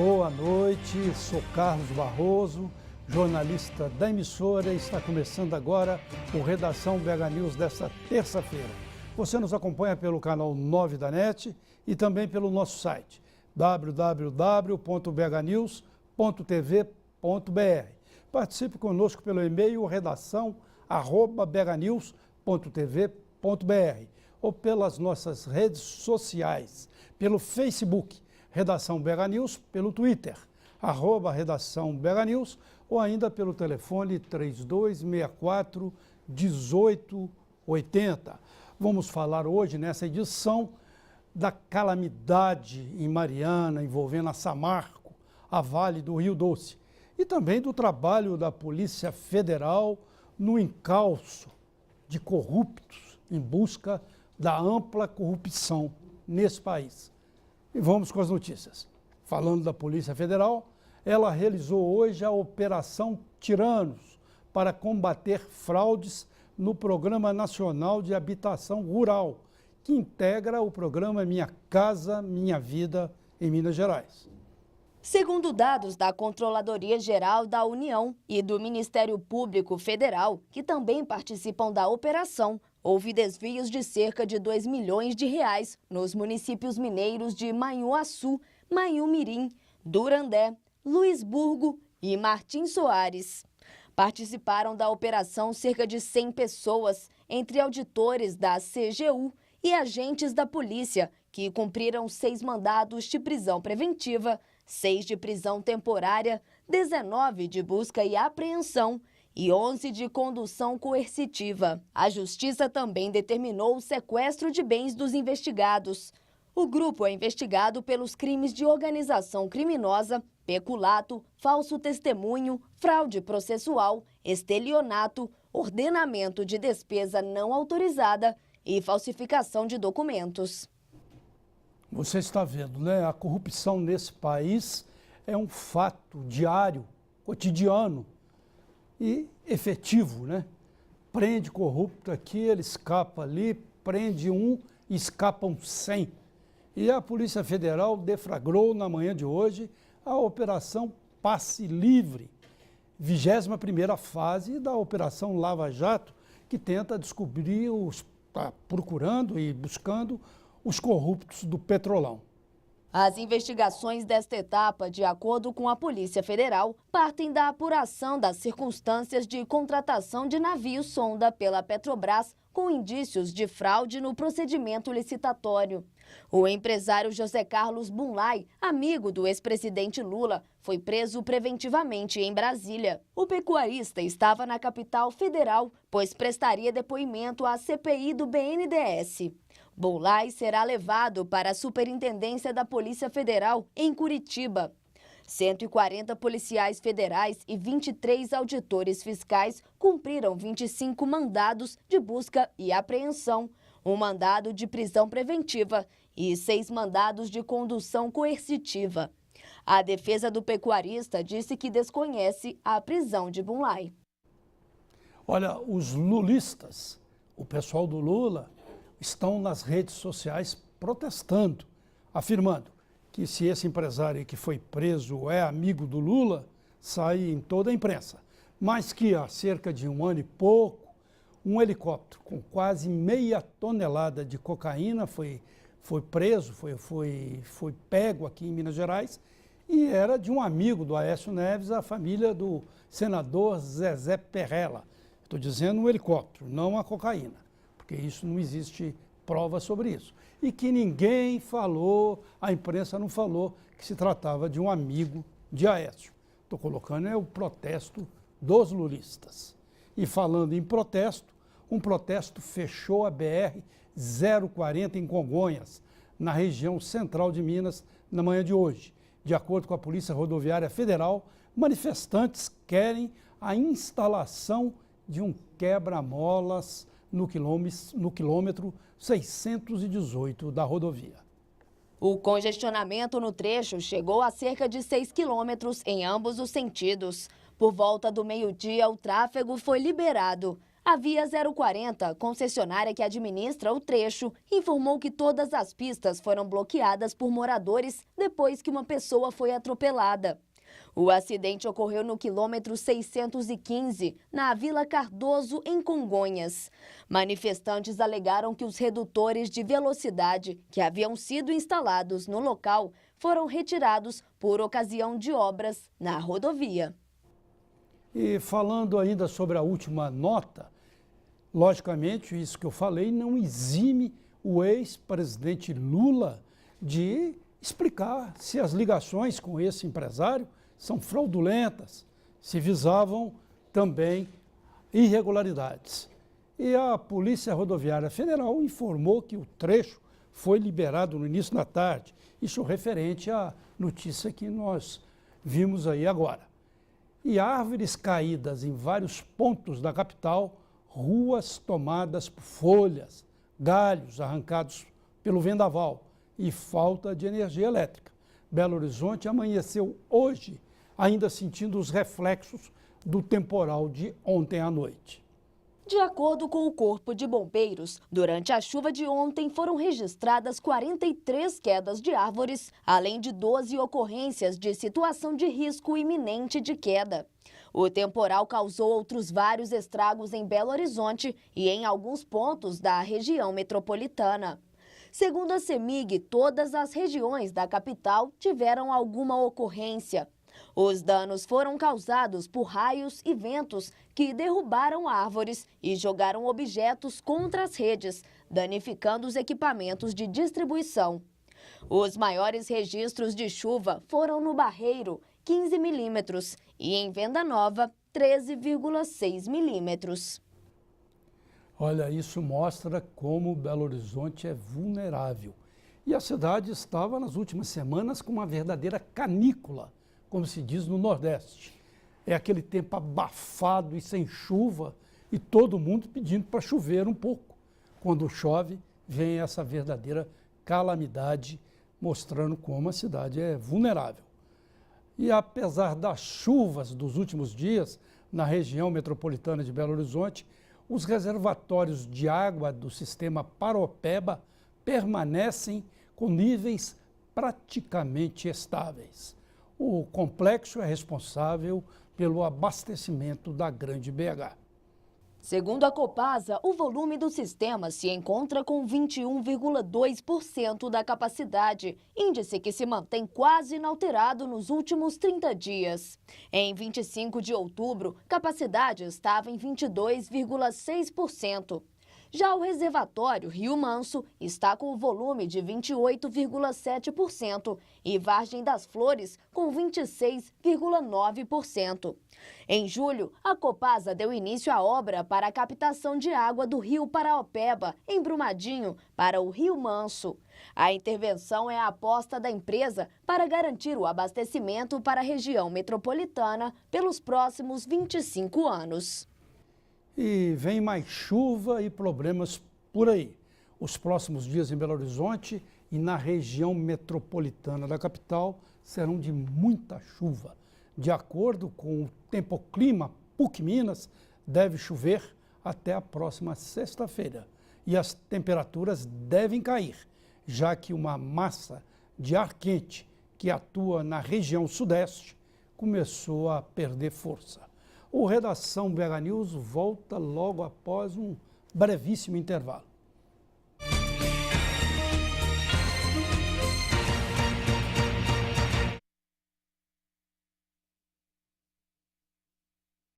Boa noite, sou Carlos Barroso, jornalista da emissora, e está começando agora o Redação BH News desta terça-feira. Você nos acompanha pelo canal 9 da NET e também pelo nosso site www.bhnews.tv.br. Participe conosco pelo e-mail redação@bhnews.tv.br ou pelas nossas redes sociais, pelo Facebook, Redação BH News, pelo Twitter, @Redação BH News, ou ainda pelo telefone 3264-1880. Vamos falar hoje, nessa edição, da calamidade em Mariana, envolvendo a Samarco, a Vale do Rio Doce, e também do trabalho da Polícia Federal no encalço de corruptos em busca da ampla corrupção nesse país. E vamos com as notícias. Falando da Polícia Federal, ela realizou hoje a Operação Tiranos para combater fraudes no Programa Nacional de Habitação Rural, que integra o programa Minha Casa Minha Vida em Minas Gerais. Segundo dados da Controladoria Geral da União e do Ministério Público Federal, que também participam da operação, houve desvios de cerca de R$ 2 milhões nos municípios mineiros de Manhuaçu, Manhumirim, Durandé, Luisburgo e Martim Soares. Participaram da operação cerca de 100 pessoas, entre auditores da CGU e agentes da polícia, que cumpriram 6 mandados de prisão preventiva, 6 de prisão temporária, 19 de busca e apreensão e 11 de condução coercitiva. A Justiça também determinou o sequestro de bens dos investigados. O grupo é investigado pelos crimes de organização criminosa, peculato, falso testemunho, fraude processual, estelionato, ordenamento de despesa não autorizada e falsificação de documentos. Você está vendo, né? A corrupção nesse país é um fato diário, cotidiano e efetivo, né? Prende corrupto aqui, ele escapa ali, prende um e escapam 100. E a Polícia Federal deflagrou na manhã de hoje a Operação Passe Livre, 21ª fase da Operação Lava Jato, que tenta descobrir, está procurando e buscando os corruptos do Petrolão. As investigações desta etapa, de acordo com a Polícia Federal, partem da apuração das circunstâncias de contratação de navio-sonda pela Petrobras com indícios de fraude no procedimento licitatório. O empresário José Carlos Bunlai, amigo do ex-presidente Lula, foi preso preventivamente em Brasília. O pecuarista estava na capital federal, pois prestaria depoimento à CPI do BNDES. Bunlai será levado para a Superintendência da Polícia Federal em Curitiba. 140 policiais federais e 23 auditores fiscais cumpriram 25 mandados de busca e apreensão, um mandado de prisão preventiva e 6 mandados de condução coercitiva. A defesa do pecuarista disse que desconhece a prisão de Bunlai. Olha, os lulistas, o pessoal do Lula, estão nas redes sociais protestando, afirmando que se esse empresário que foi preso é amigo do Lula, sai em toda a imprensa. Mas que há cerca de 1 ano e pouco, um helicóptero com quase meia tonelada de cocaína foi preso, foi pego aqui em Minas Gerais, e era de um amigo do Aécio Neves, a família do senador Zezé Perrella. Estou dizendo um helicóptero, não a cocaína, porque isso não existe prova sobre isso. E que ninguém falou, a imprensa não falou que se tratava de um amigo de Aécio. Estou colocando o protesto dos lulistas. E falando em protesto, um protesto fechou a BR-040 em Congonhas, na região central de Minas, na manhã de hoje. De acordo com a Polícia Rodoviária Federal, manifestantes querem a instalação de um quebra-molas no quilômetro 618 da rodovia. O congestionamento no trecho chegou a cerca de 6 quilômetros em ambos os sentidos. Por volta do meio-dia, o tráfego foi liberado. A Via 040, concessionária que administra o trecho, informou que todas as pistas foram bloqueadas por moradores depois que uma pessoa foi atropelada. O acidente ocorreu no quilômetro 615, na Vila Cardoso, em Congonhas. Manifestantes alegaram que os redutores de velocidade que haviam sido instalados no local foram retirados por ocasião de obras na rodovia. E falando ainda sobre a última nota, logicamente, isso que eu falei não exime o ex-presidente Lula de explicar se as ligações com esse empresário são fraudulentas, se visavam também irregularidades. E a Polícia Rodoviária Federal informou que o trecho foi liberado no início da tarde, isso referente à notícia que nós vimos aí agora. E árvores caídas em vários pontos da capital, ruas tomadas por folhas, galhos arrancados pelo vendaval e falta de energia elétrica. Belo Horizonte amanheceu hoje ainda sentindo os reflexos do temporal de ontem à noite. De acordo com o Corpo de Bombeiros, durante a chuva de ontem foram registradas 43 quedas de árvores, além de 12 ocorrências de situação de risco iminente de queda. O temporal causou outros vários estragos em Belo Horizonte e em alguns pontos da região metropolitana. Segundo a CEMIG, todas as regiões da capital tiveram alguma ocorrência. Os danos foram causados por raios e ventos que derrubaram árvores e jogaram objetos contra as redes, danificando os equipamentos de distribuição. Os maiores registros de chuva foram no Barreiro, 15 milímetros, e em Venda Nova, 13,6 milímetros. Olha, isso mostra como Belo Horizonte é vulnerável. E a cidade estava nas últimas semanas com uma verdadeira canícula, como se diz no Nordeste. É aquele tempo abafado e sem chuva e todo mundo pedindo para chover um pouco. Quando chove, vem essa verdadeira calamidade, mostrando como a cidade é vulnerável. E apesar das chuvas dos últimos dias na região metropolitana de Belo Horizonte, os reservatórios de água do sistema Paropeba permanecem com níveis praticamente estáveis. O complexo é responsável pelo abastecimento da Grande BH. Segundo a Copasa, o volume do sistema se encontra com 21,2% da capacidade, índice que se mantém quase inalterado nos últimos 30 dias. Em 25 de outubro, capacidade estava em 22,6%. Já o reservatório Rio Manso está com o volume de 28,7% e Vargem das Flores com 26,9%. Em julho, a Copasa deu início à obra para a captação de água do Rio Paraopeba, em Brumadinho, para o Rio Manso. A intervenção é a aposta da empresa para garantir o abastecimento para a região metropolitana pelos próximos 25 anos. E vem mais chuva e problemas por aí. Os próximos dias em Belo Horizonte e na região metropolitana da capital serão de muita chuva. De acordo com o Tempoclima, PUC Minas, deve chover até a próxima sexta-feira. E as temperaturas devem cair, já que uma massa de ar quente que atua na região sudeste começou a perder força. O Redação BH News volta logo após um brevíssimo intervalo.